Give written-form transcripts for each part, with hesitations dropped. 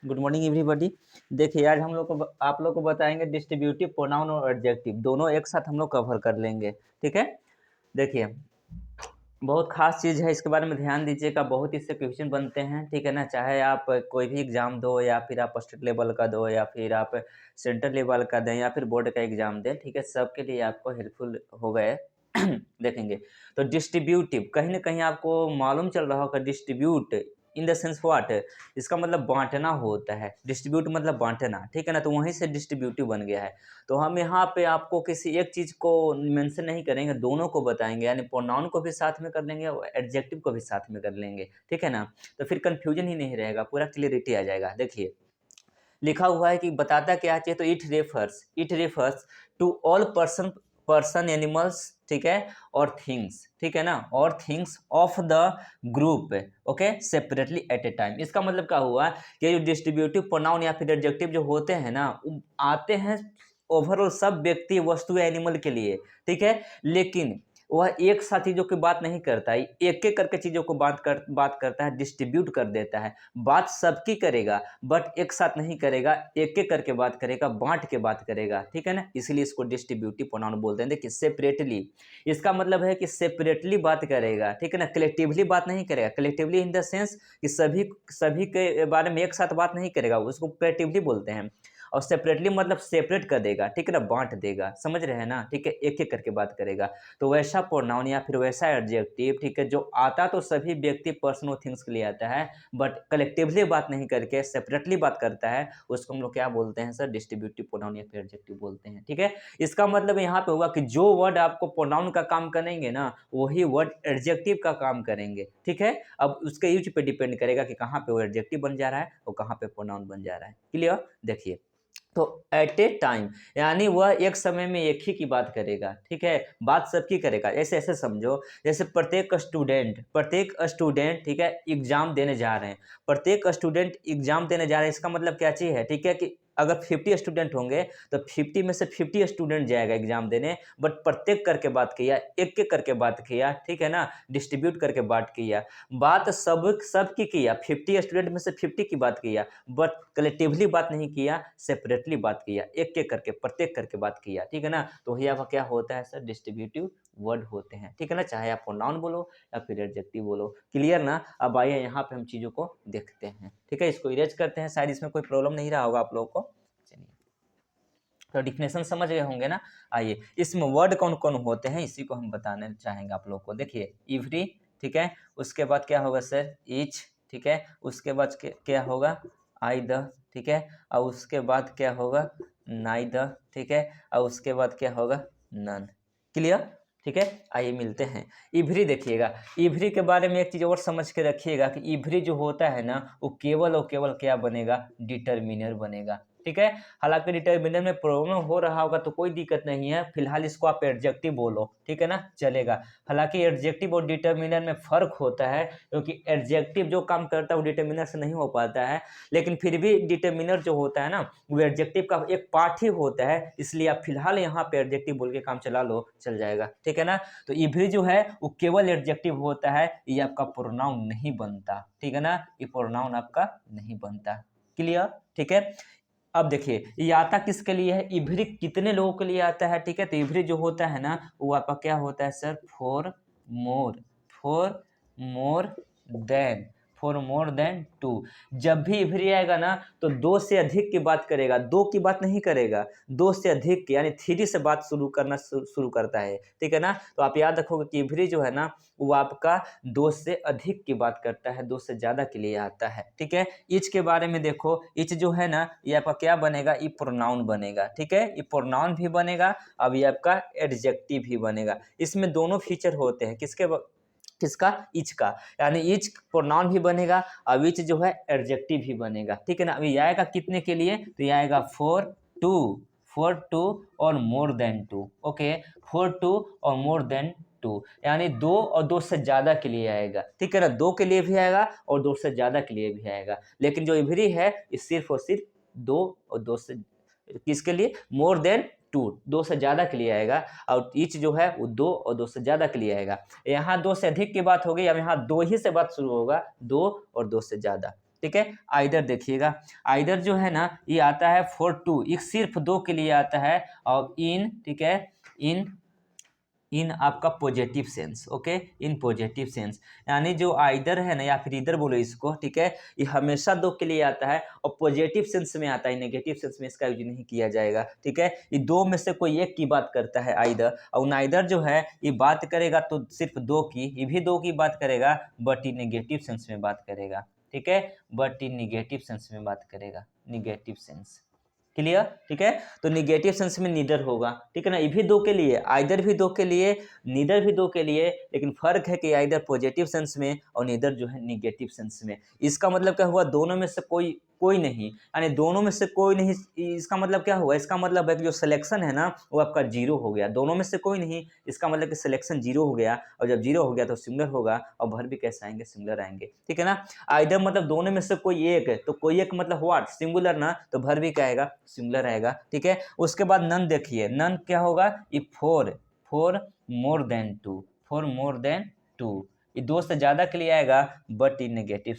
Good morning everybody. देखिए आज हम लोग को आप लोग को बताएंगे डिस्ट्रीब्यूटिव प्रोनाउन और एडजेक्टिव दोनों एक साथ हम लोग कवर कर लेंगे। ठीक है, देखिए बहुत खास चीज़ है, इसके बारे में ध्यान दीजिएगा। बहुत इससे क्वेश्चन बनते हैं, ठीक है ना। चाहे आप कोई भी एग्जाम दो या फिर आप स्टेट लेवल का दो या फिर आप सेंट्रल लेवल का दें या फिर बोर्ड का एग्जाम दें, ठीक है, सबके लिए आपको हेल्पफुल हो गए। देखेंगे तो डिस्ट्रीब्यूटिव कहीं ना कहीं आपको मालूम चल रहा होगा। Distribute in the sense what, इसका मतलब बांटना होता है। डिस्ट्रीब्यूट मतलब बांटना, ठीक है ना। तो वहीं से डिस्ट्रीब्यूटिव बन गया है। तो हम यहाँ पे आपको किसी एक चीज़ को मेंशन नहीं करेंगे, दोनों को बताएंगे, यानी प्रोनाउन को भी साथ में कर लेंगे और एडजेक्टिव को भी साथ में कर लेंगे, ठीक है ना। तो फिर कंफ्यूजन ही नहीं रहेगा, पूरा क्लियरिटी आ जाएगा। देखिए लिखा हुआ है कि बताता क्या चाहिए, तो it refers to all person animals, ठीक है, और थिंग्स, ठीक है ना, और things of the group, okay, separately at a time. इसका मतलब क्या हुआ कि जो डिस्ट्रीब्यूटिव प्रोनाउन या फिर एडजेक्टिव जो होते हैं ना, आते हैं ओवरऑल सब व्यक्ति वस्तु या एनिमल के लिए, ठीक है, लेकिन वह एक साथ चीज़ों की बात नहीं करता है, एक एक करके चीज़ों को बात करता है, डिस्ट्रीब्यूट कर देता है। बात सबकी करेगा बट एक साथ नहीं करेगा, एक एक करके बात करेगा, बांट के बात करेगा, ठीक है ना। इसलिए इसको डिस्ट्रीब्यूटिव प्रोनाउन बोलते हैं। देखिए सेपरेटली, इसका मतलब है कि सेपरेटली बात करेगा, ठीक है ना। कलेक्टिवली बात नहीं करेगा। कलेक्टिवली इन द सेंस कि सभी सभी के बारे में एक साथ बात नहीं करेगा, उसको कलेक्टिवली बोलते हैं। और सेपरेटली मतलब सेपरेट कर देगा, ठीक है ना, बांट देगा, समझ रहे हैं ना, ठीक है, एक एक करके बात करेगा। तो वैसा प्रोनाउन या फिर वैसा एडजेक्टिव, ठीक है, जो आता तो सभी व्यक्ति पर्सन और थिंग्स के लिए आता है बट कलेक्टिवली बात नहीं करके सेपरेटली बात करता है, उसको हम लोग क्या बोलते हैं सर, डिस्ट्रीब्यूटिव प्रोनाउन या फिर एडजेक्टिव बोलते हैं, ठीक है। इसका मतलब यहाँ पे होगा कि जो वर्ड आपको प्रोनाउन का काम करेंगे ना, वही वर्ड एडजेक्टिव का काम करेंगे, ठीक है। अब उसके यूज पे डिपेंड करेगा कि कहाँ पे वो एडजेक्टिव बन जा रहा है और कहाँ पे प्रोनाउन बन जा रहा है। क्लियर, देखिए तो एट ए टाइम यानी वह एक समय में एक ही की बात करेगा, ठीक है, बात सबकी करेगा। ऐसे ऐसे समझो, जैसे प्रत्येक स्टूडेंट, ठीक है, एग्जाम देने जा रहे हैं। प्रत्येक स्टूडेंट एग्जाम देने जा रहे हैं, इसका मतलब क्या चीज़ है, ठीक है, कि अगर 50 स्टूडेंट होंगे तो 50 में से 50 स्टूडेंट जाएगा एग्जाम देने, बट प्रत्येक करके बात किया, एक एक करके बात किया, ठीक है ना, डिस्ट्रीब्यूट करके बात किया। बात सबकी किया, 50 स्टूडेंट में से 50 की बात किया, बट कलेक्टिवली बात नहीं किया, सेपरेटली बात किया, एक एक करके प्रत्येक करके बात किया, ठीक है ना। तो वही आपका क्या होता है सर, डिस्ट्रीब्यूटिव वर्ड होते हैं, ठीक है ना। चाहे आप प्रोनाउन बोलो या फिर एडजेक्टिव बोलो। क्लियर ना। अब आइए यहाँ पे हम चीज़ों को देखते हैं, ठीक है, इसको इरेज करते हैं, शायद इसमें कोई प्रॉब्लम नहीं रहा होगा आप लोगों को। चलिए तो डिफिनेशन समझ गए होंगे ना। आइए इसमें वर्ड कौन कौन होते हैं इसी को हम बताने चाहेंगे आप लोग को। देखिए इवरी, ठीक है, उसके बाद क्या होगा सर, ईच, ठीक है, उसके बाद क्या होगा, आई द, ठीक है, और उसके बाद क्या होगा, नाई द, ठीक है, और उसके बाद क्या होगा, नन। क्लियर, ठीक है। आइए मिलते हैं। इवरी देखिएगा, इवरी के बारे में एक चीज़ और समझ के रखिएगा कि इवरी जो होता है ना, वो केवल और केवल क्या बनेगा, डिटर्मिनर बनेगा, ठीक है। हालांकि डिटर्मिनर में प्रॉब्लम हो रहा होगा तो कोई दिक्कत नहीं है, फिलहाल इसको आप एडजेक्टिव बोलो, ठीक है ना, चलेगा। हालांकि एडजेक्टिव और डिटर्मिनर में फर्क होता है, क्योंकि एडजेक्टिव जो काम करता है वो डिटर्मिनर से नहीं हो पाता है, लेकिन फिर भी डिटर्मिनर जो होता है ना, वो एडजेक्टिव का एक पार्ट ही होता है, इसलिए आप फिलहाल यहाँ पे एडजेक्टिव बोल के काम चला लो, चल जाएगा, ठीक है ना। तो इवरी जो है वो केवल एडजेक्टिव होता है, ये आपका प्रोनाउन नहीं बनता, ठीक है ना, ये प्रोनाउन आपका नहीं बनता। क्लियर, ठीक है। अब देखिए ये आता किसके लिए है, इवरी कितने लोगों के लिए आता है, ठीक है। तो इवरी जो होता है ना, वो आपका क्या होता है sir, more for more than for more than two. जब भी इवरी आएगा ना तो दो से अधिक की बात करेगा, दो की बात नहीं करेगा, दो से अधिक की, यानी थ्री से बात शुरू करता है, ठीक है ना। तो आप याद रखोगे कि इवरी जो है ना, वो आपका दो से अधिक की बात करता है, दो से ज्यादा के लिए आता है, ठीक है। इच के बारे में देखो, इच जो है ना, ये आपका क्या बनेगा, ये प्रोनाउन बनेगा, ठीक है, ये प्रोनाउन भी बनेगा, अब ये आपका एडजेक्टिव भी बनेगा। इसमें दोनों फीचर होते हैं, किसका, इच का, यानी इच प्रोनाउन भी बनेगा, अब इच जो है एडजेक्टिव भी बनेगा, ठीक है ना। अभी आएगा कितने के लिए, तो ये आएगा टू फॉर टू और more than two, okay, for two और मोर देन टू, यानी दो और दो से ज्यादा के लिए आएगा, ठीक है ना, दो के लिए भी आएगा और दो से ज्यादा के लिए भी आएगा। लेकिन जो इवरी है ये सिर्फ और सिर्फ दो और दो से, किसके लिए, मोर देन टू, दो से ज्यादा के लिए आएगा, और ईच जो है वो दो और दो से ज्यादा के लिए आएगा। यहाँ दो से अधिक की बात होगी, अब यहाँ दो ही से बात शुरू होगा, दो और दो से ज्यादा, ठीक है। आइदर देखिएगा, आइदर जो है ना ये आता है फॉर टू, ये सिर्फ दो के लिए आता है, और इन, ठीक है, इन आपका positive sense, okay, in positive sense, यानी जो आइदर है ना या फिर इधर बोलो इसको, ठीक है, ये हमेशा दो के लिए आता है और पॉजिटिव सेंस में आता है, नेगेटिव सेंस में इसका यूज नहीं किया जाएगा, ठीक है। ये दो में से कोई एक की बात करता है आइदर, और नाइदर जो है ये बात करेगा तो सिर्फ दो की, ये भी दो की बात करेगा बट ये नेगेटिव सेंस में बात करेगा, ठीक है, बट ये निगेटिव सेंस में बात करेगा, निगेटिव सेंस, क्लियर, ठीक है। तो निगेटिव सेंस में नीदर होगा, ठीक है ना, ये भी दो के लिए, आइदर भी दो के लिए, नीदर भी दो के लिए, लेकिन फर्क है कि आइदर पॉजिटिव सेंस में और नीदर जो है निगेटिव सेंस में। इसका मतलब क्या हुआ, दोनों में से कोई कोई नहीं, यानी दोनों में से कोई नहीं, इसका मतलब क्या हुआ, इसका मतलब है कि जो सिलेक्शन है ना वो आपका जीरो हो गया, दोनों में से कोई नहीं, इसका मतलब कि सिलेक्शन जीरो हो गया, और जब जीरो हो गया तो सिंगुलर होगा, और भर भी कैसे आएंगे, सिंगुलर आएंगे, ठीक है ना। आइदर मतलब दोनों में से कोई एक है, तो कोई एक मतलब व्हाट, सिंगुलर ना, तो भर भी क्या आएगा, सिंगुलर आएगा, ठीक है। उसके बाद नन देखिए, नन क्या होगा, ये four, for more than two, for more than two, ये दो से ज्यादा के लिए आएगा बट इन नेगेटिव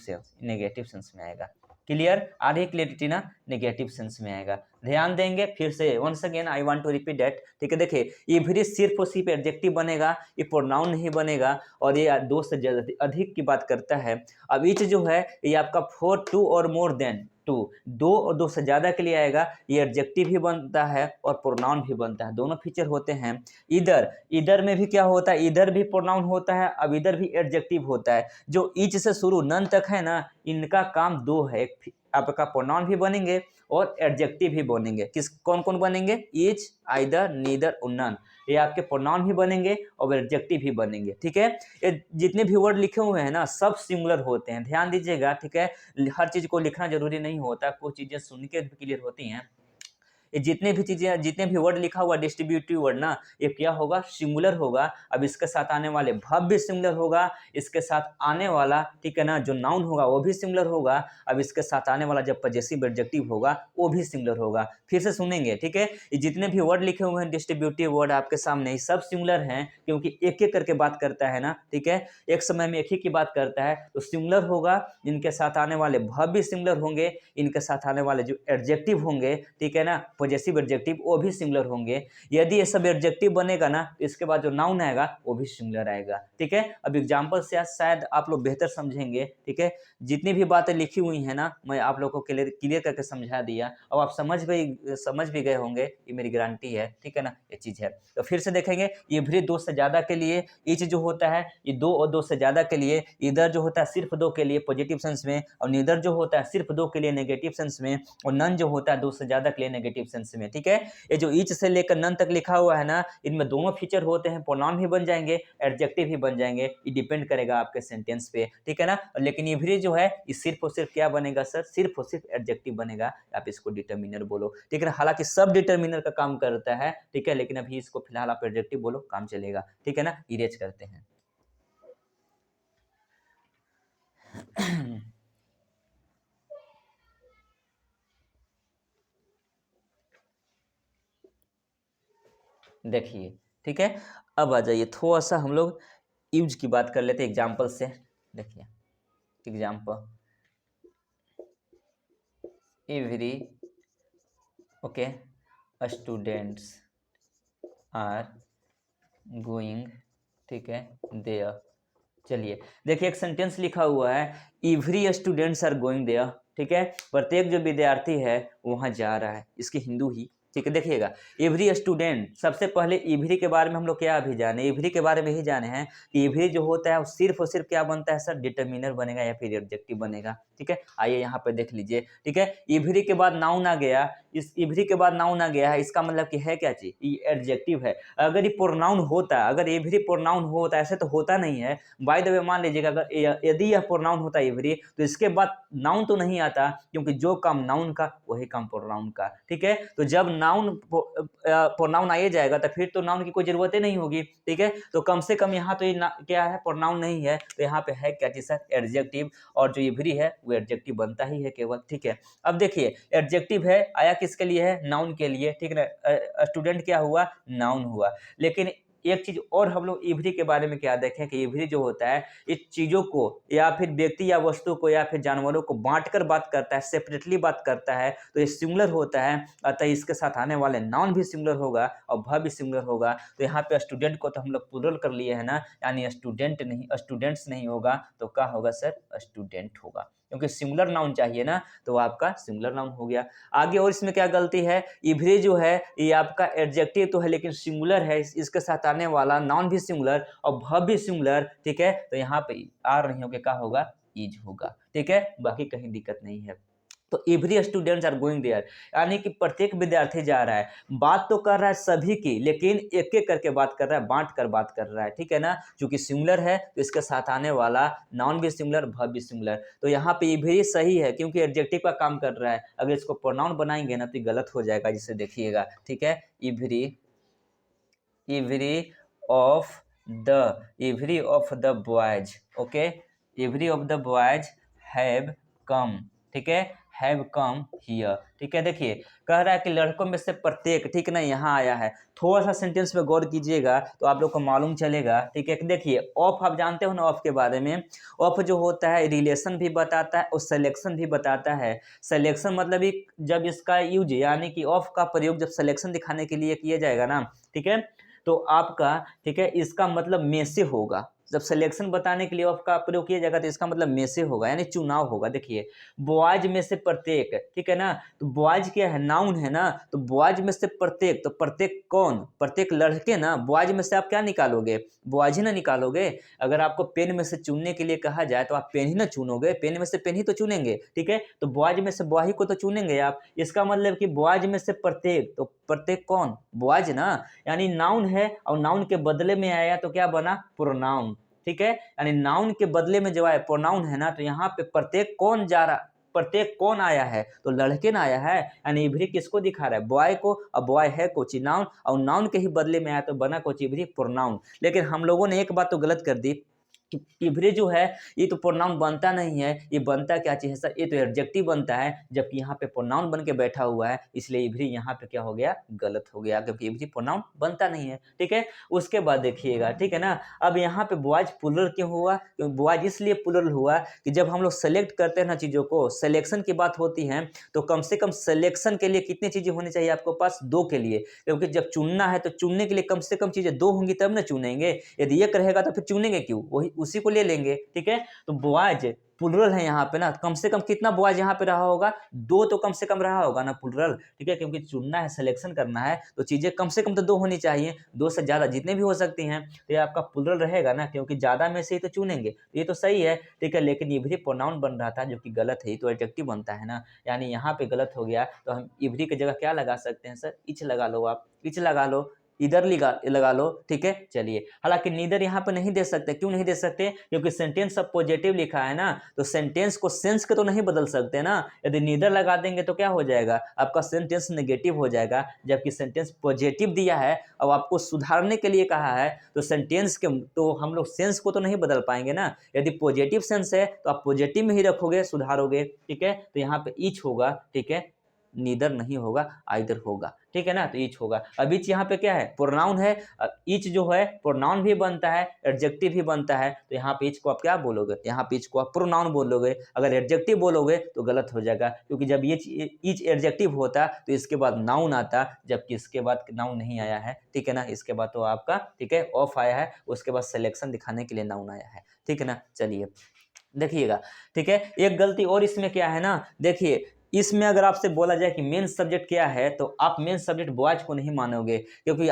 सेंस में आएगा, क्लियर, आ रही क्लियरिटी ना, नेगेटिव सेंस में आएगा। ध्यान देंगे फिर से, once again I want to repeat that, ठीक है। देखिए ये भी सिर्फ और सिर्फ एडजेक्टिव बनेगा, ये प्रोनाउन नहीं बनेगा, और ये दो से अधिक की बात करता है। अब ईच जो है ये आपका फॉर टू और मोर देन टू, दो और दो से ज्यादा के लिए आएगा, ये एडजेक्टिव भी बनता है और प्रोनाउन भी बनता है, दोनों फीचर होते हैं। इधर, इधर में भी क्या होता है, इधर भी प्रोनाउन होता है, अब इधर भी एडजेक्टिव होता है। जो ईच से शुरू नन तक है ना, इनका काम दो है, आपका प्रोनाउन भी बनेंगे और एडजेक्टिव भी बनेंगे। किस कौन कौन बनेंगे, ईच, आइदर, नीदर और नन, ये आपके प्रोनाउन भी बनेंगे और एडजेक्टिव भी बनेंगे, ठीक है। ये जितने भी वर्ड लिखे हुए हैं ना सब सिंगुलर होते हैं, ध्यान दीजिएगा, ठीक है। हर चीज को लिखना जरूरी नहीं होता, कुछ चीजें सुन के भी क्लियर होती हैं। ये जितने भी चीजें, जितने भी वर्ड लिखा हुआ डिस्ट्रीब्यूटिव वर्ड ना, ये क्या होगा, सिंगुलर होगा। अब इसके साथ आने वाले भव भी सिंगुलर होगा, इसके साथ आने वाला, ठीक है ना, जो नाउन होगा वो भी सिंगुलर होगा। अब इसके साथ आने वाला जब पजेसिव एडजेक्टिव होगा वो भी सिंगुलर होगा। फिर से सुनेंगे, ठीक है, ये जितने भी वर्ड लिखे हुए हैं डिस्ट्रीब्यूटिव वर्ड आपके सामने, ये सब सिंगुलर हैं, क्योंकि एक एक करके बात करता है ना, ठीक है, एक समय में एक ही की बात करता है, तो सिंगुलर होगा। इनके साथ आने वाले भव भी सिंगुलर होंगे, इनके साथ आने वाले जो एडजेक्टिव होंगे, ठीक है ना, पॉजेसिव एडजेक्टिव, वो भी सिंगुलर होंगे। यदि ये सब एडजेक्टिव बनेगा ना, तो इसके बाद जो नाउन आएगा वो भी सिंगुलर आएगा, ठीक है। अब एग्जांपल से आज शायद आप लोग बेहतर समझेंगे, ठीक है। जितनी भी बातें लिखी हुई है ना, मैं आप लोगों को क्लियर करके समझा दिया, अब आप समझ भी गए होंगे, ये मेरी गारंटी है, ठीक है ना, ये चीज है। तो फिर से देखेंगे, ये भी दो से ज्यादा के लिए, ईच जो होता है ये दो और दो से ज्यादा के लिए, इधर जो होता है सिर्फ दो के लिए पॉजिटिव सेंस में, और नीदर जो होता है सिर्फ दो के लिए नेगेटिव सेंस में, और नन जो होता है दो से ज्यादा के लिए नेगेटिव सेंस में, ठीक है। ये जो ईच से लेकर नन तक लिखा हुआ है ना, इनमें दोनों फीचर होते हैं, प्रोनाउन भी बन जाएंगे, एडजेक्टिव भी बन जाएंगे, ये डिपेंड करेगा आपके सेंटेंस पे, ठीक है ना। लेकिन ये भी जो है ये सिर्फ और सिर्फ क्या बनेगा सर, सिर्फ और सिर्फ एडजेक्टिव बनेगा, आप इसको डिटर्मिनर बोलो, ठीक है ना। हालांकि सब डिटर्मिनर का काम करता है, ठीक है, लेकिन अभी इसको फिलहाल आप एडजेक्टिव बोलो, काम चलेगा, ठीक है ना। इरेज करते हैं। देखिए, ठीक है, अब आ जाइए थोड़ा सा हम लोग यूज की बात कर लेते हैं एग्जाम्पल से। देखिए example, every, okay, students are going, ठीक है, देयर। चलिए देखिए एक सेंटेंस लिखा हुआ है, every students are going there, ठीक है, प्रत्येक जो विद्यार्थी है वहां जा रहा है, इसकी हिंदू ही, ठीक है। देखिएगा एवरी स्टूडेंट, सबसे पहले एवरी के बारे में हम लोग क्या अभी जाने, एवरी के बारे में ही जाने हैं कि एवरी जो होता है वो सिर्फ और सिर्फ क्या बनता है सर, डिटर्मिनर बनेगा या फिर एडजेक्टिव बनेगा, ठीक है। आइए यहाँ पे देख लीजिए, ठीक है, एवरी के बाद नाउन आ गया, इस एवरी के बाद नाउन आ गया है, इसका मतलब कि है क्या चीज, ये एडजेक्टिव है। अगर ये प्रोनाउन होता, अगर एवरी प्रोनाउन होता, ऐसे तो होता नहीं है, बाय द वे मान लीजिएगा अगर यदि यह प्रोनाउन होता एवरी, तो इसके बाद नाउन तो नहीं आता, क्योंकि जो काम नाउन का वही काम प्रोनाउन का, ठीक है। तो जब नाउन प्रोनाउन आ जाएगा तो फिर तो नाउन की कोई जरूरत ही नहीं होगी, ठीक है। तो कम से कम यहाँ तो ये क्या है, प्रोनाउन नहीं है, तो यहाँ पे है क्या चीज सर, एडजेक्टिव, और जो एवरी है वो एडजेक्टिव बनता ही है केवल, ठीक है। अब देखिए एडजेक्टिव है, आया किसके लिए है, नाउन के लिए, ठीक है ना, स्टूडेंट क्या हुआ, नाउन हुआ, लेकिन एक चीज और हम लोग इवरी के बारे में क्या देखें कि इवरी जो होता है इस चीजों को या फिर व्यक्ति या वस्तु को या फिर जानवरों को बांटकर बात करता है, सेपरेटली बात करता है, तो ये सिंगुलर होता है। अतः इसके साथ आने वाले नाउन भी सिंगुलर होगा और वर्ब भी सिंगुलर होगा। तो यहाँ पे स्टूडेंट को तो हम लोग प्लूरल कर लिए है ना, यानी स्टूडेंट नहीं, स्टूडेंट्स नहीं होगा, तो क्या होगा सर, स्टूडेंट होगा, क्योंकि सिंगुलर नाउन चाहिए ना, तो आपका सिंगुलर नाउन हो गया। आगे और इसमें क्या गलती है, इवरी जो है ये आपका एडजेक्टिव तो है लेकिन सिंगुलर है, इसके साथ आने वाला नाउन भी सिंगुलर और वर्ब भी सिंगुलर, ठीक है। तो यहाँ पे आर नहीं होगा, क्या होगा, इज होगा, ठीक है, बाकी कहीं दिक्कत नहीं है। तो every students are going there, यानी कि प्रत्येक विद्यार्थी जा रहा है। बात तो कर रहा है सभी की, लेकिन एक एक करके बात कर रहा है, बांट कर बात कर रहा है, ठीक है ना। क्योंकि सिंगुलर है तो इसके साथ आने वाला नाउन भी सिंगुलर, वर्ब भी सिंगुलर। तो यहाँ पे एवरी सही है क्योंकि एडजेक्टिव का काम कर रहा है। अगर इसको प्रोनाउन बनाएंगे ना तो गलत हो जाएगा, जिसे देखिएगा, ठीक है। Every, every of the boys, okay, every of the boys have come, ठीक है, हैव कम हियर, ठीक है। देखिए कह रहा है कि लड़कों में से प्रत्येक, ठीक ना, यहाँ आया है। थोड़ा सा सेंटेंस पे गौर कीजिएगा तो आप लोग को मालूम चलेगा, ठीक है। देखिए ऑफ, आप जानते हो ना ऑफ के बारे में, ऑफ जो होता है रिलेशन भी बताता है और सिलेक्शन भी बताता है। सिलेक्शन मतलब जब इसका यूज यानी कि ऑफ का प्रयोग जब सिलेक्शन दिखाने के लिए किया जाएगा ना, ठीक है, तो आपका, ठीक है, इसका मतलब में से होगा। जब सिलेक्शन बताने के लिए ऑफ का प्रयोग किया जाएगा तो इसका मतलब में से होगा, यानी चुनाव होगा। देखिए बॉयज में से प्रत्येक, ठीक है ना, तो बॉयज क्या है, नाउन है ना, तो बॉयज में से प्रत्येक, तो प्रत्येक कौन, प्रत्येक लड़के ना। बॉयज में से आप क्या निकालोगे, बॉयज ही ना निकालोगे। अगर आपको पेन में से चुनने के लिए कहा जाए तो आप पेन ही ना चुनोगे, पेन में से पेन ही तो चुनेंगे, ठीक है। तो बॉयज में से बॉय को तो चुनेंगे आप। इसका मतलब कि बॉयज में से प्रत्येक, तो प्रत्येक कौन, बॉयज ना, यानी नाउन है और नाउन के बदले में आया तो क्या बना, प्रोनाउन, ठीक है। यानी नाउन के बदले में जो है प्रोनाउन है ना, तो यहाँ पे प्रत्येक कौन जा रहा, प्रत्येक कौन आया है, तो लड़के ना आया है, यानी इवरी किसको दिखा रहा है, बॉय को, और बॉय है कोची नाउन, और नाउन के ही बदले में आया तो बना कोची इवरी प्रोनाउन। लेकिन हम लोगों ने एक बात तो गलत कर दी, इवरी जो है ये तो प्रोनाउन बनता नहीं है, ये बनता क्या चीज है सर, ये तो एडजेक्टिव बनता है, जबकि यहाँ पे प्रोनाउन बन के बैठा हुआ है, इसलिए इवरी यहाँ पे क्या हो गया, गलत हो गया, क्योंकि इवरी प्रोनाउन बनता नहीं है, ठीक है। उसके बाद देखिएगा, ठीक है ना, अब यहाँ पे बॉयज प्लुरल क्यों हुआ, क्योंकि बॉयज इसलिए प्लुरल हुआ कि जब हम लोग सेलेक्ट करते हैं ना चीजों को, सिलेक्शन की बात होती है, तो कम से कम सिलेक्शन के लिए कितनी चीजें होनी चाहिए आपके पास, दो के लिए, क्योंकि जब चुनना है तो चुनने के लिए कम से कम चीजें दो होंगी तब ना चुनेंगे। यदि एक रहेगा तो फिर चुनेंगे क्यों, वही उसी को ले लेंगे, ठीक है। तो बॉयज प्लुरल है यहाँ पे ना, कम से कम कितना बॉयज यहाँ पे रहा होगा, दो तो कम से कम रहा होगा ना प्लुरल, ठीक है, क्योंकि चुनना है, सिलेक्शन करना है, तो चीजें कम से कम तो दो होनी चाहिए, दो से ज्यादा जितने भी हो सकती हैं, तो ये आपका प्लुरल रहेगा ना, क्योंकि ज्यादा में से ही तो चुनेंगे, ये तो सही है, ठीक है। लेकिन इवरी प्रोनाउन बन रहा था जो कि गलत है, ये तो एडजेक्टिव बनता है ना, यानी यहाँ पे गलत हो गया। तो हम इवरी की जगह क्या लगा सकते हैं सर, इच लगा लो, आप इच लगा लो, इधर लगा लो, ठीक है। चलिए, हालांकि नीदर यहाँ पे नहीं दे सकते, क्यों नहीं दे सकते, क्योंकि सेंटेंस अब पॉजिटिव लिखा है ना, तो सेंटेंस को सेंस के तो नहीं बदल सकते ना। यदि नीदर लगा देंगे तो क्या हो जाएगा, आपका सेंटेंस नेगेटिव हो जाएगा, जबकि सेंटेंस पॉजिटिव दिया है और आपको सुधारने के लिए कहा है, तो सेंटेंस के तो हम लोग सेंस को तो नहीं बदल पाएंगे ना। यदि पॉजिटिव सेंस है तो आप पॉजिटिव में ही रखोगे, सुधारोगे, ठीक है। तो यहाँ पे ईच होगा, ठीक है, नीदर नहीं होगा, आइदर होगा, ठीक है ना। तो ईच होगा। अब ईच यहाँ पे क्या है, प्रोनाउन है, ईच जो है प्रोनाउन भी बनता है, एडजेक्टिव भी बनता है, तो यहाँ पे ईच को आप क्या बोलोगे, यहाँ पे ईच को आप प्रोनाउन बोलोगे। अगर एडजेक्टिव बोलोगे तो गलत हो जाएगा, क्योंकि जब ये ईच एडजेक्टिव होता तो इसके बाद नाउन आता, जबकि इसके बाद नाउन नहीं आया है, ठीक है ना। इसके बाद तो आपका, ठीक है, ऑफ आया है, उसके बाद सिलेक्शन दिखाने के लिए नाउन आया है, ठीक है ना। चलिए देखिएगा, ठीक है। एक गलती और इसमें क्या है ना, देखिए इसमें अगर आपसे बोला जाए कि मेन सब्जेक्ट क्या है, तो आप मेन सब्जेक्ट बॉयज को नहीं मानोगे, क्योंकि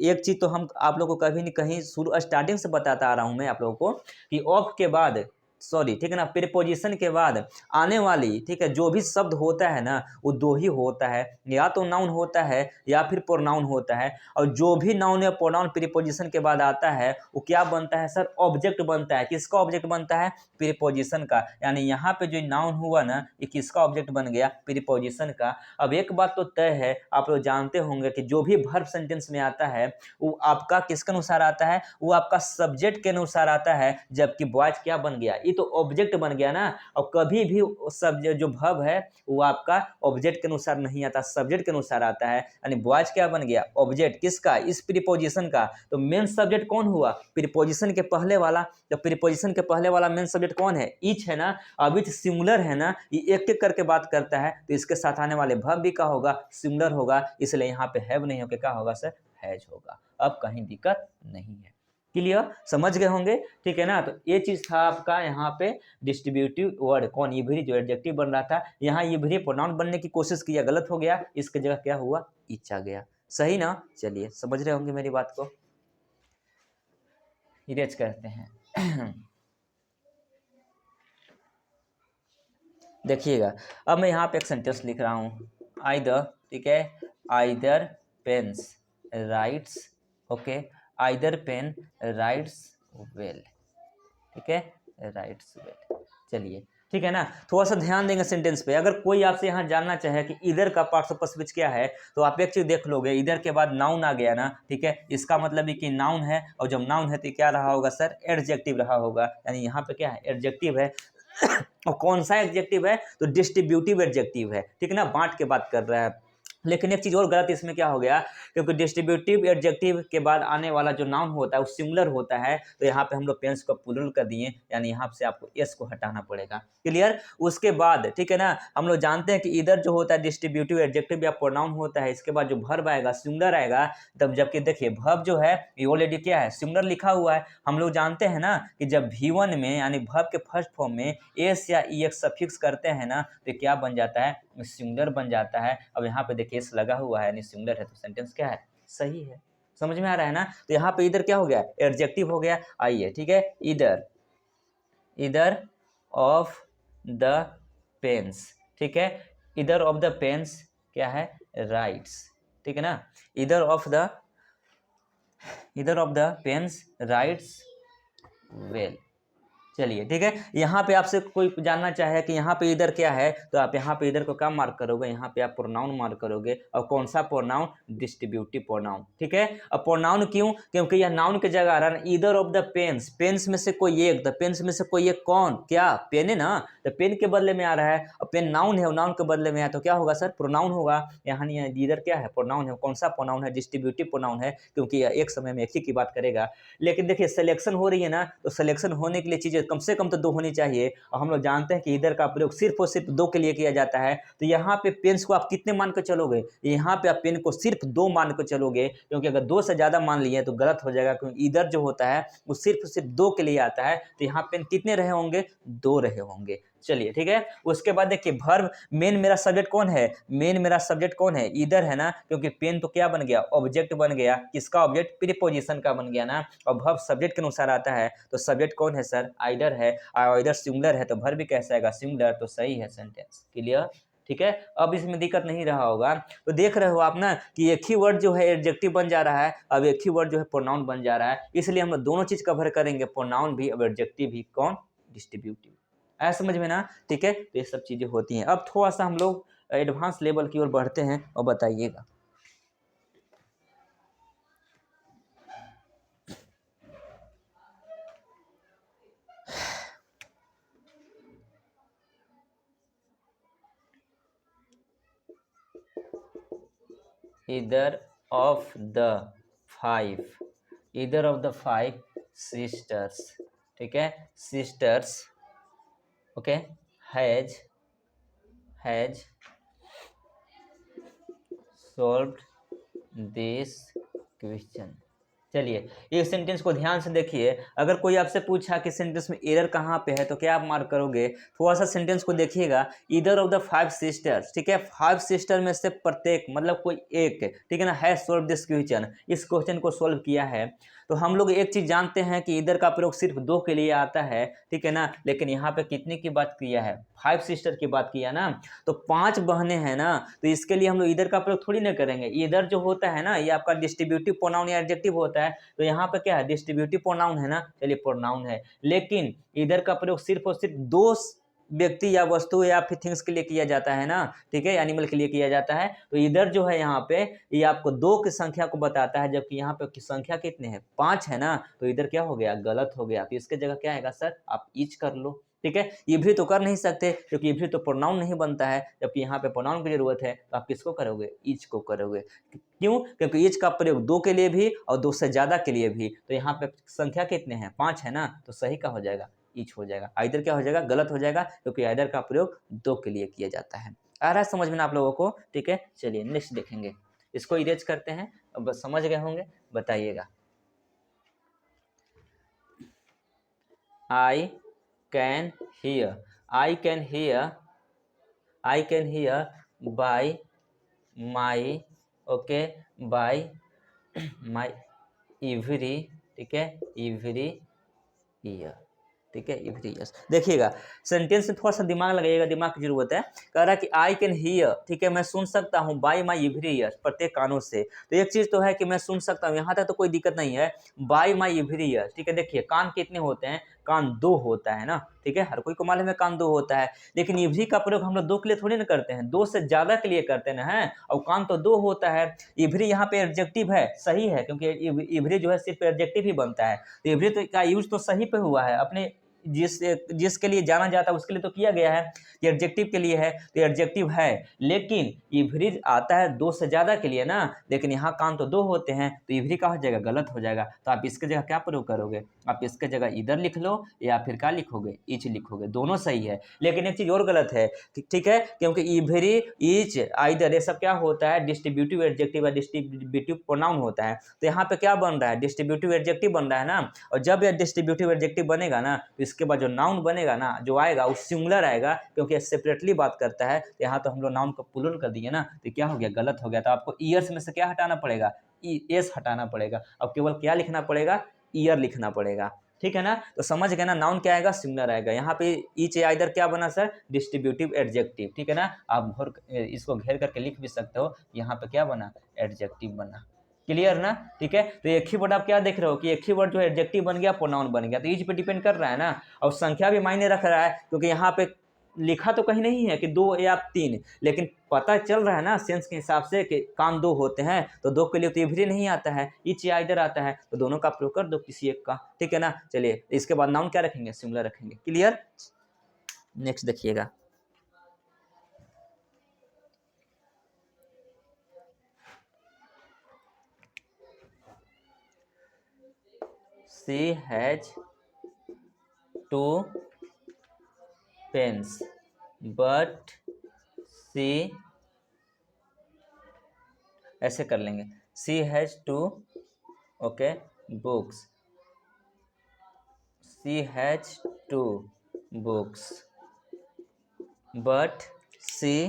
एक चीज तो हम आप लोगों को कभी नहीं कहीं शुरू स्टार्टिंग से बताता आ रहा हूं मैं आप लोगों को, कि ऑफ के बाद, सॉरी, ठीक है ना, प्रीपोजिशन के बाद आने वाली, ठीक है, जो भी शब्द होता है ना वो दो ही होता है, या तो नाउन होता है या फिर प्रोनाउन होता है। और जो भी नाउन या प्रोनाउन प्रीपोजिशन के बाद आता है वो क्या बनता है सर, ऑब्जेक्ट बनता है। किसका ऑब्जेक्ट बनता है, प्रीपोजिशन का। यानी यहाँ पे जो नाउन हुआ ना, ये किसका ऑब्जेक्ट बन गया, प्रीपोजिशन का। अब एक बात तो तय है, आप लोग जानते होंगे कि जो भी वर्ब सेंटेंस में आता है वो आपका किसके अनुसार आता है, वो आपका सब्जेक्ट के अनुसार आता है, जबकि बॉयज क्या बन गया, ये तो ऑब्जेक्ट बन गया ना। और कभी भी सब जो वर्ब है वो आपका ऑब्जेक्ट के अनुसार नहीं आता, सब्जेक्ट के अनुसार आता है। यानी बॉयज क्या बन गया, ऑब्जेक्ट किसका, इस प्रीपोजिशन का। तो मेन सब्जेक्ट कौन हुआ, प्रीपोजिशन के पहले वाला। तो प्रीपोजिशन के पहले वाला मेन सब्जेक्ट कौन है, ईच है ना। अब ईच सिंगुलर है ना, ये एक एक करके बात करता है, तो इसके साथ आने वाले वर्ब भी क्या होगा, सिंगुलर होगा। इसलिए यहाँ पे हैव नहीं होकर क्या होगा सर, हैज होगा। अब कहीं दिक्कत नहीं है। क्लियर, समझ गए होंगे, ठीक है ना। तो ये चीज था आपका यहाँ पे डिस्ट्रीब्यूटिव वर्ड कौन, इवरी जो एडजेक्टिव बन रहा था, यहाँ इवरी प्रोनाउन बनने की कोशिश किया, गलत हो गया, इसके जगह क्या हुआ, इच आ गया। सही ना, चलिए समझ रहे होंगे मेरी बात को, इरेज करते हैं। देखिएगा, अब मैं यहाँ पे एक सेंटेंस लिख रहा हूँ, आइदर, ठीक है, either pens writes, okay, either pen writes well, ठीक है, राइट्स वेल। चलिए ठीक है ना, थोड़ा सा ध्यान देंगे सेंटेंस पे। अगर कोई आपसे यहाँ जानना चाहे कि इधर का पार्टिसिपल स्पीच क्या है, तो आप एक चीज देख लोगे, इधर के बाद नाउन आ गया ना, ठीक है, इसका मतलब है कि नाउन है, और जब नाउन है तो क्या रहा होगा सर, एडजेक्टिव रहा होगा। यानी यहाँ पे क्या है, एडजेक्टिव है। और कौन सा एडजेक्टिव है, तो डिस्ट्रीब्यूटिव एडजेक्टिव है, ठीक है ना, बांट के बात कर रहा है। लेकिन एक चीज और गलत इसमें क्या हो गया, क्योंकि डिस्ट्रीब्यूटिव एडजेक्टिव के बाद आने वाला जो नाउन होता है वो सिंगुलर होता है, तो यहाँ पे हम लोग पेंस को प्लूरल कर दिए, यानी यहाँ से आपको एस को हटाना पड़ेगा। क्लियर, उसके बाद ठीक है ना, हम लोग जानते हैं कि इधर जो होता है डिस्ट्रीब्यूटिव एडजेक्टिव या प्रोनाउन होता है, इसके बाद जो वर्ब आएगा सिंगुलर आएगा। तब जबकि देखिए वर्ब जो है ये ऑलरेडी क्या है, सिंगुलर लिखा हुआ है। हम लोग जानते हैं ना कि जब V1 में यानी वर्ब के फर्स्ट फॉर्म में एस या ई एक्स सफिक्स करते हैं ना, तो क्या बन जाता है, सिंगुलर बन जाता है। अब यहाँ पे देखिए एस लगा हुआ है यानी सिंगुलर है, तो सेंटेंस क्या है, सही है। समझ में आ रहा है ना। तो यहाँ पे इधर क्या हो गया, एडजेक्टिव हो गया। आइए ठीक है, इधर, इधर ऑफ द पेन्स, ठीक है, इधर ऑफ द पेन्स क्या है, राइट्स, ठीक है ना, either of the pens writes well. चलिए ठीक है, यहाँ पे आपसे कोई जानना चाहे कि यहाँ पे इधर क्या है, तो आप यहाँ पे इधर को क्या मार्क करोगे, यहाँ पे आप प्रोनाउन मार्क करोगे। और कौन सा प्रोनाउन, डिस्ट्रीब्यूटिव प्रोनाउन, ठीक है। अब प्रोनाउन क्यों, क्योंकि यह नाउन के जगह आ रहा है, either of the pens, pens में से कोई एक, द पेन्स में से कोई एक कौन, क्या, पेन है ना, तो पेन के बदले में आ रहा है। और पेन नाउन है, नाउन के बदले में है, तो क्या होगा सर, प्रोनाउन होगा। यहाँ नहीं, इधर क्या है, प्रोनाउन है। कौन सा प्रोनाउन है, डिस्ट्रीब्यूटिव प्रोनाउन है, क्योंकि यह एक समय में एक ही की बात करेगा। लेकिन देखिए सिलेक्शन हो रही है ना, तो सिलेक्शन होने के लिए चीजें कम से कम तो दो होनी चाहिए। और हम लोग जानते हैं कि इधर का प्रयोग सिर्फ और सिर्फ दो के लिए किया जाता है। तो यहाँ पे पेन्स को आप कितने मान कर चलोगे, यहाँ पे आप पेन को सिर्फ दो मान कर चलोगे, क्योंकि अगर दो से ज्यादा मान लिए तो गलत हो जाएगा, क्योंकि इधर जो होता है वो सिर्फ दो के लिए आता है। तो यहाँ पेन कितने रहे होंगे, दो रहे होंगे। चलिए ठीक है, उसके बाद देखिए वर्ब, मेन मेरा सब्जेक्ट कौन है, मेन मेरा सब्जेक्ट कौन है, इधर है ना, क्योंकि पेन तो क्या बन गया, ऑब्जेक्ट बन गया। किसका ऑब्जेक्ट, प्रीपोजिशन का बन गया ना। और वर्ब सब्जेक्ट के अनुसार आता है, तो सब्जेक्ट कौन है सर, आइदर है, और इधर सिंगुलर है, तो वर्ब भी कैसा आएगा, सिंगुलर, तो सही है सेंटेंस। क्लियर, ठीक है। अब इसमें दिक्कत नहीं रहा होगा। तो देख रहे हो आप ना कि एक ही वर्ड जो है एडजेक्टिव बन जा रहा है, अब एक ही वर्ड जो है प्रोनाउन बन जा रहा है। इसलिए हम लोग दोनों चीज कवर करेंगे, प्रोनाउन भी और एडजेक्टिव भी, कौन, डिस्ट्रीब्यूटिव। ऐसा समझ में ना, ठीक है। तो ये सब चीजें होती हैं। अब थोड़ा सा हम लोग एडवांस लेवल की ओर बढ़ते हैं, और बताइएगा। इधर ऑफ द फाइव सिस्टर्स, ठीक है, sisters, okay, has solved this question. चलिए इस सेंटेंस को ध्यान से देखिए। अगर कोई आपसे पूछा कि सेंटेंस में एरर कहाँ पे है, तो क्या आप मार्क करोगे। थोड़ा सा सेंटेंस को देखिएगा, either of the five sisters, ठीक है, फाइव सिस्टर में से प्रत्येक मतलब कोई एक, ठीक है ना, है सॉल्व दिस क्वेश्चन, इस क्वेश्चन को सॉल्व किया है। तो हम लोग एक चीज जानते हैं कि इधर का प्रयोग सिर्फ दो के लिए आता है, ठीक है ना। लेकिन यहाँ पे कितने की बात किया है, फाइव सिस्टर की बात किया ना, तो पांच बहनें हैं ना, तो इसके लिए हम लोग इधर का प्रयोग थोड़ी ना करेंगे। इधर जो होता है ना, ये आपका डिस्ट्रीब्यूटिव प्रोनाउन या एडजेक्टिव होता है, तो यहाँ पे क्या है, डिस्ट्रीब्यूटिव प्रोनाउन है ना, चलिए प्रोनाउन है। लेकिन इधर का प्रयोग सिर्फ और सिर्फ दो व्यक्ति या वस्तु या फिर थिंग्स के लिए किया जाता है ना, ठीक है, एनिमल के लिए किया जाता है। तो इधर जो है यहाँ पे ये आपको 2 की संख्या को बताता है, जबकि यहाँ पे की संख्या कितने हैं, 5 है ना, तो इधर क्या हो गया, गलत हो गया। तो इसके जगह क्या आएगा सर, आप ईच कर लो, ठीक है। इवरी तो कर नहीं सकते क्योंकि इवरी तो प्रोनाउन नहीं बनता है, जबकि यहाँ पे प्रोनाउन की जरूरत है, तो आप किसको करोगे, ईच को करोगे। क्यों, क्योंकि ईच का प्रयोग 2 के लिए भी और 2 से ज्यादा के लिए भी। तो यहाँ पे संख्या कितने हैं, 5 है ना, तो सही का हो जाएगा ईच हो जाएगा। आइदर क्या हो जाएगा, गलत हो जाएगा, क्योंकि आइदर का प्रयोग 2 के लिए किया जाता है। आ रहा है समझ में ना आप लोगों को, ठीक है। चलिए नेक्स्ट देखेंगे, इसको इरेज करते हैं। अब समझ गए होंगे, बताइएगा। I can hear, I can hear, I can hear bye my, okay, bye my every, ठीक है, एवरी ईयर, ठीक है, एवरी ईयर। देखिएगा सेंटेंस में थोड़ा सा दिमाग लगाइएगा, दिमाग की जरूरत है। कह रहा है कि आई कैन हियर, ठीक है, मैं सुन सकता हूँ, बाय माई एवरी ईयर, प्रत्येक कानों से। तो एक चीज तो है कि मैं सुन सकता हूँ, यहाँ तक तो कोई दिक्कत नहीं है। बाय माई एवरी ईयर, ठीक है, देखिए कान कितने होते हैं, कान 2 होता है ना, ठीक है, हर कोई को मालूम है कान 2 होता है। लेकिन एवरी का प्रयोग हम लोग 2 के लिए थोड़ी ना करते हैं, 2 से ज्यादा के लिए करते हैं ना, है, और कान तो 2 होता है। एवरी यहाँ पे एडजेक्टिव है, सही है, क्योंकि एवरी जो है सिर्फ एडजेक्टिव ही बनता है। तो एवरी तो का यूज तो सही पे हुआ है, अपने जिसके लिए जाना जाता है उसके लिए तो किया गया है, ये एडजेक्टिव के लिए है, तो एडजेक्टिव है। लेकिन इवरी आता है 2 से ज्यादा के लिए ना, लेकिन यहाँ कान तो 2 होते हैं, तो इवरी का हो जाएगा, गलत हो जाएगा। तो आप इसके जगह क्या प्रयोग करोगे, आप इसके जगह इधर लिख लो या फिर क्या लिखोगे, ईच लिखोगे, दोनों सही है। लेकिन एक चीज और गलत है, ठीक है, क्योंकि इवरी, ईच, आइदर, ये सब क्या होता है, डिस्ट्रीब्यूटिव एडजेक्टिव या डिस्ट्रीब्यूटिव प्रोनाउन होता है। तो यहाँ पे क्या बन रहा है, डिस्ट्रीब्यूटिव एडजेक्टिव बन रहा है ना, और जब यह डिस्ट्रीब्यूटिव एडजेक्टिव बनेगा ना, तो इसके बाद जो नाउन बनेगा ना, जो आएगा वो सिंगुलर आएगा, क्योंकि सेपरेटली बात करता है। तो यहाँ तो हम लोग नाउन को प्लूरल कर दिए ना, तो क्या हो गया, गलत हो गया। तो आपको ईयर्स में से क्या हटाना पड़ेगा, एस हटाना पड़ेगा। अब केवल क्या लिखना पड़ेगा, ईयर लिखना पड़ेगा, ठीक है ना। तो समझ गए ना, नाउन क्या आएगा, सिंगुलर आएगा। यहाँ पे ईच या इधर क्या बना सर, डिस्ट्रीब्यूटिव एडजेक्टिव, ठीक है ना। आप इसको घेर करके लिख भी सकते हो, यहाँ पे क्या बना, एडजेक्टिव बना। क्लियर ना, ठीक है। तो एक ही वर्ड आप क्या देख रहे हो कि एक ही वर्ड जो एडजेक्टिव बन गया, प्रोनाउन बन गया। तो ईच पे डिपेंड कर रहा है ना, और संख्या भी मायने रख रहा है, क्योंकि यहाँ पे लिखा तो कहीं नहीं है कि 2 या 3, लेकिन पता चल रहा है ना सेंस के हिसाब से कि कान 2 होते हैं, तो 2 के लिए तो इवरी नहीं आता है, ईच या इधर आता है, तो दोनों का प्रयोग कर दो किसी एक का, ठीक है ना। चलिए इसके बाद नाउन क्या रखेंगे, सिंगुलर रखेंगे। क्लियर, नेक्स्ट देखिएगा। She has 2 pens but she, ऐसे कर लेंगे, she has 2, okay, books, she has 2 books but she,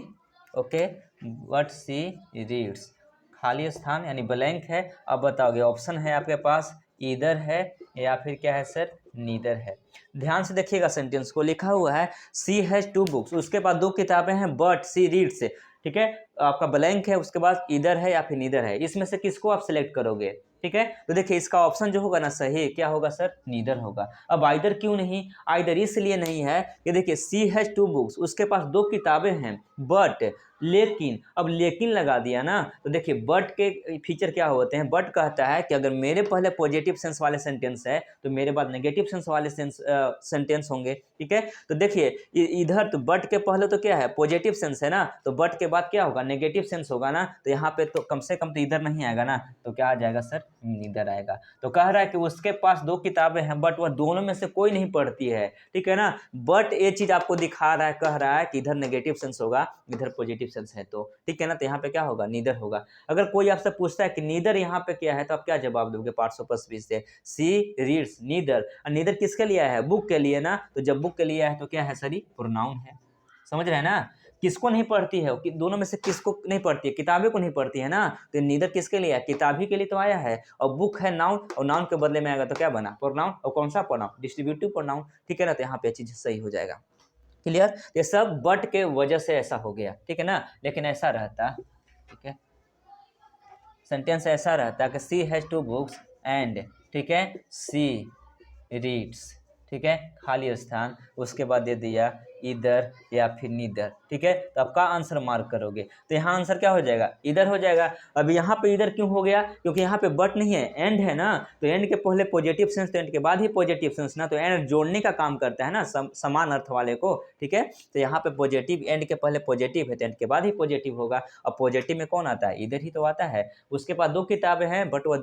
okay, but she reads. खाली स्थान यानी ब्लैंक है। अब बताओगे, ऑप्शन है आपके पास, इधर है या फिर क्या है सर, नीदर है। ध्यान से देखिएगा, सेंटेंस को लिखा हुआ है सी हैज 2 बुक्स, उसके बाद 2 किताबें हैं, बट सी रीड्स, ठीक है, आपका ब्लैंक है, उसके बाद इधर है या फिर नीदर है। इसमें से किसको आप सिलेक्ट करोगे, ठीक है। तो देखिए इसका ऑप्शन जो होगा ना सही, क्या होगा सर, नीदर होगा। अब आइदर क्यों नहीं, आइदर इसलिए नहीं है कि देखिए सी हैज 2 बुक्स, उसके पास 2 किताबें हैं, बट, लेकिन, अब लेकिन लगा दिया ना, तो देखिए बट के फीचर क्या होते हैं, बट कहता है कि अगर मेरे पहले पॉजिटिव सेंस वाले सेंटेंस है तो मेरे बाद नेगेटिव सेंस वाले सेंटेंस होंगे, ठीक है। तो देखिए इधर तो बट के पहले तो क्या है, पॉजिटिव सेंस है ना, तो बट के बाद क्या होगा, नेगेटिव सेंस होगा ना, तो यहाँ पे तो कम से कम तो इधर नहीं आएगा ना, तो क्या आ जाएगा सर, नीदर आएगा। तो कह रहा है कि उसके पास 2 किताबें हैं, बट वह दोनों में से कोई नहीं पढ़ती है, ठीक है ना। बट ये चीज आपको दिखा रहा है, कह रहा है कि इधर नेगेटिव सेंस होगा, इधर पॉजिटिव सेंस है, तो ठीक है ना। तो यहाँ पे क्या होगा, नीदर होगा। अगर कोई आपसे पूछता है कि नीदर यहाँ पे क्या है, तो आप क्या जवाब दोगे, 500+20 से, सी रीड्स नीदर। और नीदर किसके लिए है, बुक के लिए ना, तो जब बुक के लिए है तो क्या है सर, प्रोनाउन है। समझ रहे हैं ना, किसको नहीं पढ़ती है, कि दोनों में से किसको नहीं पढ़ती है, किताबें को नहीं पढ़ती है ना, तो नीदर किसके लिए है, किताबी के लिए तो आया है। और बुक है नाउन, और नाउन के बदले में आएगा तो क्या बना, प्रोनाउन। और कौन सा प्रोनाउन, डिस्ट्रीब्यूटिव प्रोनाउन, ठीक है ना। तो यहाँ पे चीज सही हो जाएगा। क्लियर, ये सब बट के वजह से ऐसा हो गया, ठीक है ना। लेकिन ऐसा रहता, ठीक है, सेंटेंस ऐसा रहता कि सी हैज 2 बुक्स एंड, ठीक है, सी रीड्स, ठीक है, खाली स्थान, उसके बाद दे दिया इधर या फिर नीदर, ठीक है। तो आपका आंसर मार्क करोगे, तो यहाँ आंसर क्या हो जाएगा, इधर हो जाएगा। अब यहाँ पे इधर क्यों हो गया, क्योंकि यहाँ पे बट नहीं है, एंड है ना, तो एंड के पहले पॉजिटिव सेंस तो एंड के बाद ही पॉजिटिव सेंस ना, तो एंड जोड़ने का काम करता है ना, समान अर्थ वाले को, ठीक है। तो यहाँ पे पॉजिटिव, एंड के पहले पॉजिटिव है तो एंड के बाद ही पॉजिटिव होगा। अब पॉजिटिव में कौन आता है, इधर ही तो आता है। उसके बाद दो किताबें हैं, बट वह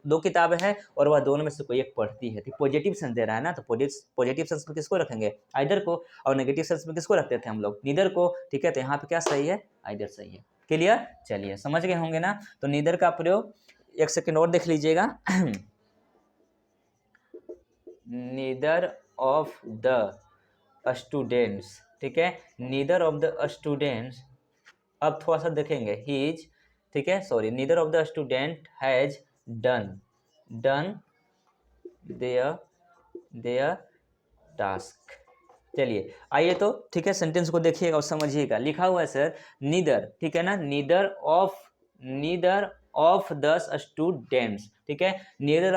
दो किताबें हैं और वह दोनों में से कोई एक पढ़ती है, तो पॉजिटिव सेंस दे रहा है ना, तो पॉजिटिव सेंस में किसको रखेंगे, आइदर को, और नेगेटिव सेंस में किसको रखते थे हम लोग, नीदर को, ठीक है। तो यहाँ पे क्या सही है, आइदर सही है। क्लियर, चलिए समझ गए होंगे ना। तो नीदर का प्रयोग, एक सेकेंड और देख लीजिएगा। नीदर ऑफ द स्टूडेंट्स, ठीक है, नीदर ऑफ द स्टूडेंट्स, अब थोड़ा सा देखेंगे, हीज, ठीक है, sorry, neither of the student has done there task. चलिए आइए तो, ठीक है, सेंटेंस को देखिएगा और समझिएगा। लिखा हुआ है सर, नीदर, ठीक है ना, नीदर ऑफ द स्टूडेंट्स, ठीक है, neither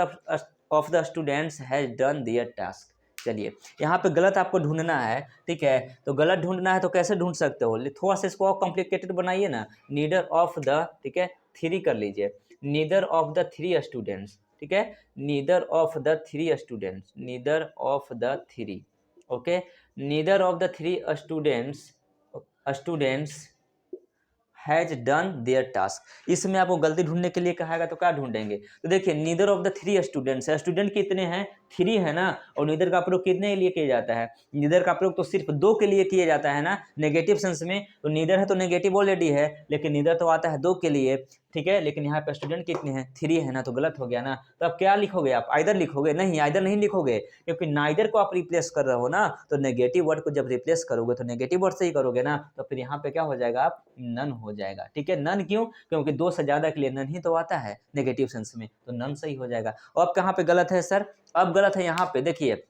of the students has done there task. चलिए यहाँ पे गलत आपको ढूंढना है, ठीक है। तो गलत ढूंढना है तो कैसे ढूंढ सकते हो, थोड़ा सा इसको और कॉम्प्लिकेटेड बनाइए ना, नीदर ऑफ द, ठीक है, थ्री कर लीजिए, neither of the three students, ठीक है, neither of the three students, neither of the three, okay, neither of the three students has done there task. इसमें आपको गलती ढूंढने के लिए कहेगा तो क्या ढूंढेंगे, तो देखिए neither of the three students है, स्टूडेंट कितने हैं, थ्री है ना, और नीदर का प्रयोग कितने के लिए किया जाता है, नीदर का प्रयोग तो सिर्फ दो के लिए किया जाता है ना, नेगेटिव सेंस में, तो नीदर है तो नेगेटिव ऑलरेडी है, लेकिन नीदर तो आता है दो के लिए, ठीक है। लेकिन यहाँ पे स्टूडेंट कितने हैं, थ्री है ना, तो गलत हो गया ना। तो अब क्या लिखोगे आप, आइदर लिखोगे, नहीं आइदर नहीं लिखोगे, क्योंकि नाइदर को आप रिप्लेस कर रहे हो ना, तो नेगेटिव वर्ड को जब रिप्लेस करोगे तो नेगेटिव वर्ड से ही करोगे ना, तो फिर यहाँ पे क्या हो जाएगा, आप नन हो जाएगा, ठीक है। नन क्यों, क्योंकि दो से ज्यादा के लिए नन ही तो आता है नेगेटिव सेंस में, तो नन सही हो जाएगा। और अब कहाँ पे गलत है सर, अब गलत है यहाँ पे, देखिए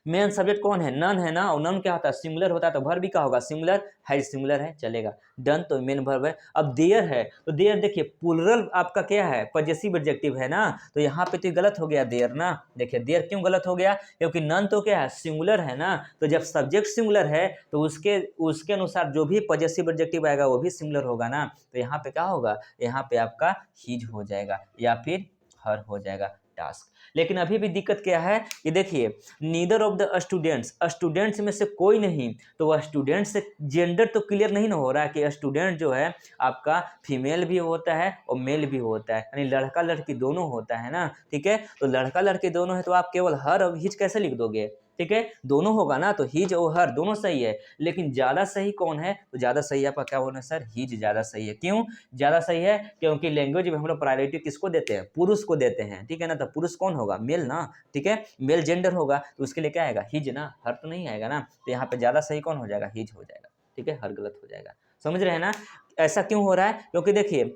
मेन सब्जेक्ट कौन है, नन है ना, और नन क्या होता है, सिंगुलर होता है, तो वर्ब भी क्या होगा, सिंगुलर है, सिंगुलर है, चलेगा। डन तो मेन वर्ब है। अब देयर है, तो देयर देखिए प्लुरल आपका क्या है, पजेसिव एडजेक्टिव है ना, तो यहाँ पे तो गलत हो गया देयर ना। देखिए देयर क्यों गलत हो गया, क्योंकि नन तो क्या है, सिंगुलर है ना, तो जब सब्जेक्ट सिंगुलर है तो उसके अनुसार जो भी पजेसिव एडजेक्टिव आएगा वो भी सिंगुलर होगा ना, तो यहाँ पे क्या होगा, यहाँ पे आपका हीज हो जाएगा या फिर हर हो जाएगा टास्क। लेकिन अभी भी दिक्कत क्या है, ये देखिए नीदर ऑफ द स्टूडेंट्स में से कोई नहीं, तो वह स्टूडेंट से जेंडर तो क्लियर नहीं ना हो रहा है कि स्टूडेंट जो है आपका फीमेल भी होता है और मेल भी होता है, यानी लड़का लड़की दोनों होता है ना, ठीक है। तो लड़का लड़की दोनों है तो आप केवल हर और हिज कैसे लिख दोगे, ठीक है, दोनों होगा ना, तो हिज और हर दोनों सही है, लेकिन ज्यादा सही कौन है, तो ज्यादा सही आपका क्या होना है सर, हिज ज्यादा सही है। क्यों ज्यादा सही है, क्योंकि लैंग्वेज में हम लोग प्रायोरिटी किसको देते हैं, पुरुष को देते हैं, ठीक है ना, तो पुरुष कौन होगा, मेल ना, ठीक है, मेल जेंडर होगा, तो उसके लिए क्या आएगा, हिज ना, हर तो नहीं आएगा ना, तो यहाँ पे ज्यादा सही कौन हो जाएगा, हिज हो जाएगा, ठीक है, हर गलत हो जाएगा। समझ रहे हैं ना, ऐसा क्यों हो रहा है, क्योंकि देखिए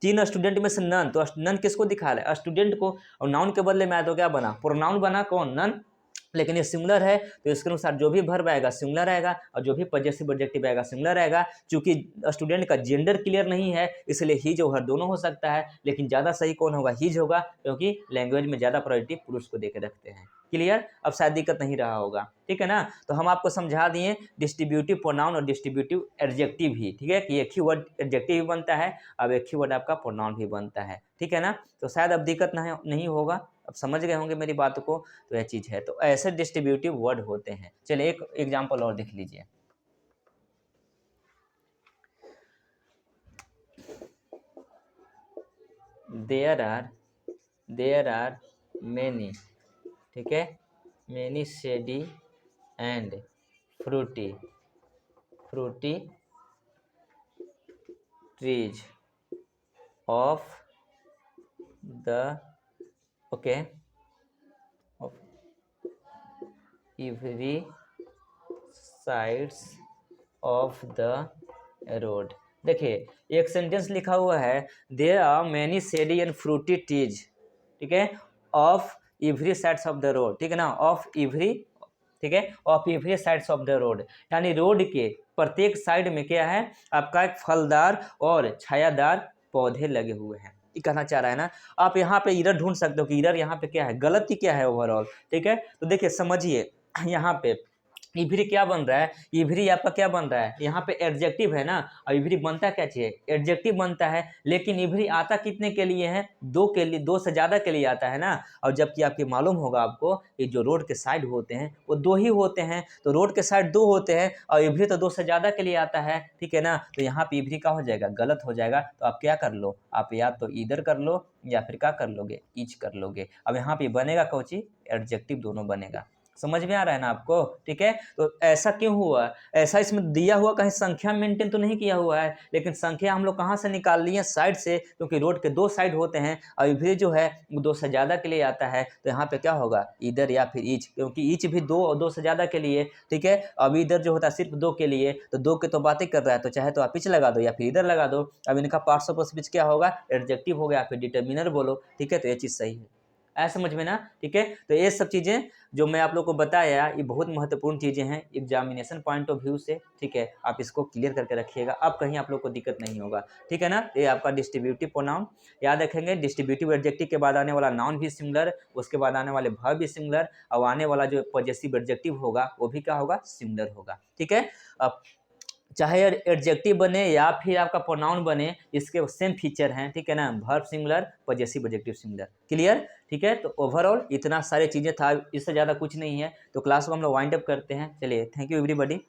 तीन स्टूडेंट में से नन, तो नन किसको दिखा रहा है, स्टूडेंट को, और नाउन के बदले में आया तो क्या बना, प्रोनाउन बना कौन, नन, लेकिन ये सिंगुलर है तो इसके अनुसार जो भी वर्ब आएगा सिंगुलर आएगा और जो भी पजेसिव एडजेक्टिव आएगा सिंगुलर आएगा। चूंकि स्टूडेंट का जेंडर क्लियर नहीं है इसलिए हिज और हर दोनों हो सकता है, लेकिन ज़्यादा सही कौन होगा, हिज होगा, क्योंकि लैंग्वेज में ज़्यादा प्रायोरिटी पुरुष को देकर रखते हैं। क्लियर, अब शायद दिक्कत नहीं रहा होगा, ठीक है ना। तो हम आपको समझा दिए डिस्ट्रीब्यूटिव प्रोनाउन और डिस्ट्रीब्यूटिव एडजेक्टिव भी, ठीक है, कि एक ही वर्ड एडजेक्टिव भी बनता है, अब एक ही वर्ड आपका प्रोनाउन भी बनता है, ठीक है ना। तो शायद अब दिक्कत नहीं होगा, अब समझ गए होंगे मेरी बात को, तो यह चीज़ है। तो ऐसे डिस्ट्रीब्यूटिव वर्ड होते हैं। चलिए एक एग्जांपल और देख लीजिए, देयर आर मेनी, ठीक है, many shady and fruity trees of the okay of every sides of the road. देखिए एक सेंटेंस लिखा हुआ है, there are many shady and fruity trees, ठीक है, of every sides of the road, ठीक है ना, ऑफ एवरी, ठीक है, of every sides of the road, यानी रोड के प्रत्येक साइड में क्या है आपका एक फलदार और छायादार पौधे लगे हुए हैं, ये कहना चाह रहा है ना। आप यहाँ पे इधर ढूंढ सकते हो कि इधर यहाँ पे क्या है, गलती क्या है ओवरऑल, ठीक है। तो देखिए समझिए यहाँ पे इवरी क्या बन रहा है, इवरी आपका क्या बन रहा है, यहाँ पे एडजेक्टिव है ना, और इवरी बनता क्या चाहिए, एडजेक्टिव बनता है, लेकिन इवरी आता कितने के लिए है, दो के लिए, दो से ज़्यादा के लिए आता है ना। और जबकि आपकी मालूम होगा आपको, ये जो रोड के साइड होते हैं वो दो ही होते हैं, तो रोड के साइड दो होते हैं और इवरी तो दो से ज़्यादा के लिए आता है, ठीक है ना। तो यहाँ पे इवरी का हो जाएगा, गलत हो जाएगा। तो आप क्या कर लो, आप या तो ईदर कर लो या फिर क्या कर लोगे, ईच कर लोगे। अब यहाँ पे बनेगा कौची, एडजेक्टिव दोनों बनेगा। समझ में आ रहा है ना आपको, ठीक है। तो ऐसा क्यों हुआ, ऐसा इसमें दिया हुआ कहीं संख्या मेंटेन तो नहीं किया हुआ है, लेकिन संख्या हम लोग कहाँ से निकाल लिए, साइड से, क्योंकि रोड के दो साइड होते हैं और भी जो है वो दो से ज़्यादा के लिए आता है। तो यहाँ पे क्या होगा, इधर या फिर ईच, क्योंकि ईच भी दो और दो से ज़्यादा के लिए, ठीक है। अब इधर जो होता है सिर्फ दो के लिए, तो दो के तो बातें कर रहा है, तो चाहे तो आप ईच लगा दो या फिर इधर लगा दो। अब इनका पार्ट्स ऑफ स्पीच क्या होगा, एडजेक्टिव हो गया, फिर डिटर्मिनर बोलो, ठीक है। तो ये चीज़ सही है, ऐसा समझ में ना, ठीक है। तो ये सब चीज़ें जो मैं आप लोग को बताया, ये बहुत महत्वपूर्ण चीज़ें हैं एग्जामिनेशन पॉइंट ऑफ व्यू से, ठीक है। आप इसको क्लियर करके रखिएगा, अब कहीं आप लोग को दिक्कत नहीं होगा, ठीक है ना। ये आपका डिस्ट्रीब्यूटिव प्रोनाउन याद रखेंगे, डिस्ट्रीब्यूटिव एडजेक्टिव के बाद आने वाला नाउन भी सिमिलर, उसके बाद आने वाले वर्ब भी सिमिलर, और आने वाला जो पॉजेसिव एडजेक्टिव होगा वो भी क्या होगा, सिमिलर होगा, ठीक है। अब चाहे एडजेक्टिव बने या फिर आपका प्रोनाउन बने, इसके सेम फीचर हैं, ठीक है ना, verb similar, possessive adjective similar, clear, ठीक है। तो ओवरऑल इतना सारे चीज़ें था, इससे ज़्यादा कुछ नहीं है। तो क्लास को हम लोग वाइंड अप करते हैं, चलिए, थैंक यू एवरीबॉडी।